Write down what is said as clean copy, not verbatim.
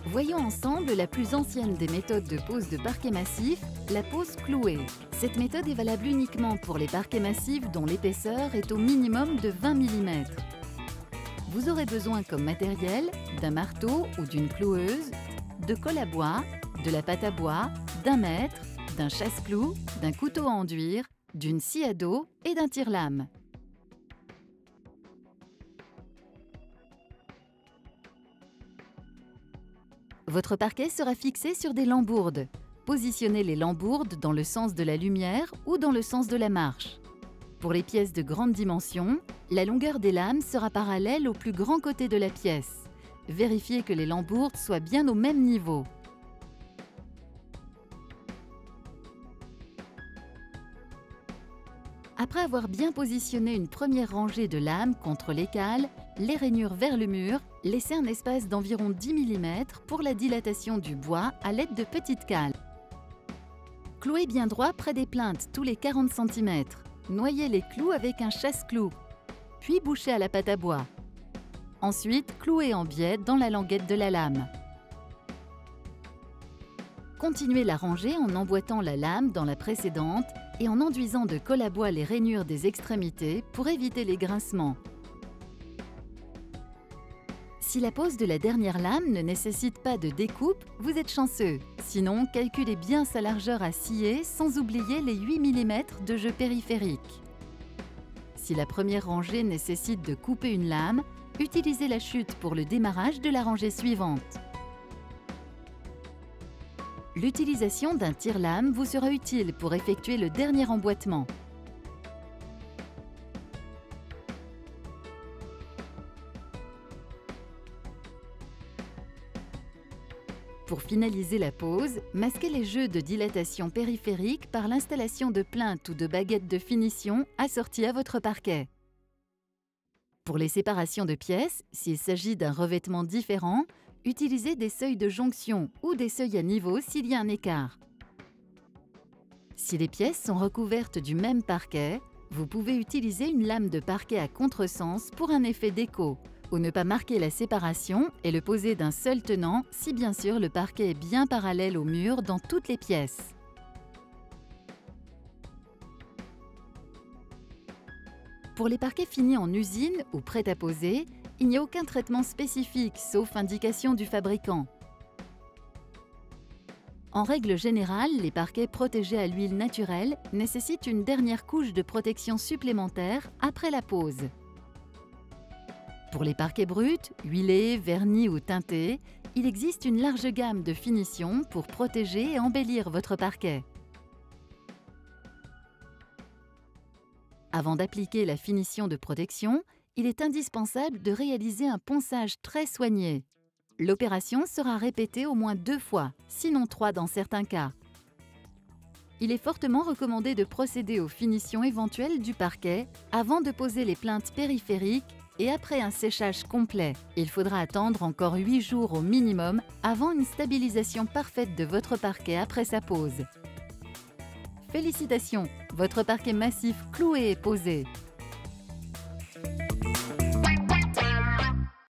Voyons ensemble la plus ancienne des méthodes de pose de parquet massif, la pose clouée. Cette méthode est valable uniquement pour les parquets massifs dont l'épaisseur est au minimum de 20 mm. Vous aurez besoin comme matériel d'un marteau ou d'une cloueuse, de colle à bois, de la pâte à bois, d'un mètre, d'un chasse-clou, d'un couteau à enduire, d'une scie à dos et d'un tire-lame. Votre parquet sera fixé sur des lambourdes. Positionnez les lambourdes dans le sens de la lumière ou dans le sens de la marche. Pour les pièces de grande dimension, la longueur des lames sera parallèle au plus grand côté de la pièce. Vérifiez que les lambourdes soient bien au même niveau. Après avoir bien positionné une première rangée de lames contre les cales, les rainures vers le mur, laissez un espace d'environ 10 mm pour la dilatation du bois à l'aide de petites cales. Clouez bien droit près des plinthes tous les 40 cm. Noyez les clous avec un chasse-clou, puis bouchez à la pâte à bois. Ensuite, clouez en biais dans la languette de la lame. Continuez la rangée en emboîtant la lame dans la précédente et en enduisant de colle à bois les rainures des extrémités pour éviter les grincements. Si la pose de la dernière lame ne nécessite pas de découpe, vous êtes chanceux. Sinon, calculez bien sa largeur à scier sans oublier les 8 mm de jeu périphérique. Si la première rangée nécessite de couper une lame, utilisez la chute pour le démarrage de la rangée suivante. L'utilisation d'un tire-lame vous sera utile pour effectuer le dernier emboîtement. Pour finaliser la pose, masquez les jeux de dilatation périphérique par l'installation de plinthes ou de baguettes de finition assorties à votre parquet. Pour les séparations de pièces, s'il s'agit d'un revêtement différent, utilisez des seuils de jonction ou des seuils à niveau s'il y a un écart. Si les pièces sont recouvertes du même parquet, vous pouvez utiliser une lame de parquet à contresens pour un effet déco, ou ne pas marquer la séparation et le poser d'un seul tenant si bien sûr le parquet est bien parallèle au mur dans toutes les pièces. Pour les parquets finis en usine ou prêts à poser, il n'y a aucun traitement spécifique sauf indication du fabricant. En règle générale, les parquets protégés à l'huile naturelle nécessitent une dernière couche de protection supplémentaire après la pose. Pour les parquets bruts, huilés, vernis ou teintés, il existe une large gamme de finitions pour protéger et embellir votre parquet. Avant d'appliquer la finition de protection, il est indispensable de réaliser un ponçage très soigné. L'opération sera répétée au moins 2 fois, sinon 3 dans certains cas. Il est fortement recommandé de procéder aux finitions éventuelles du parquet avant de poser les plinthes périphériques et après un séchage complet. Il faudra attendre encore 8 jours au minimum avant une stabilisation parfaite de votre parquet après sa pose. Félicitations, votre parquet massif cloué est posé.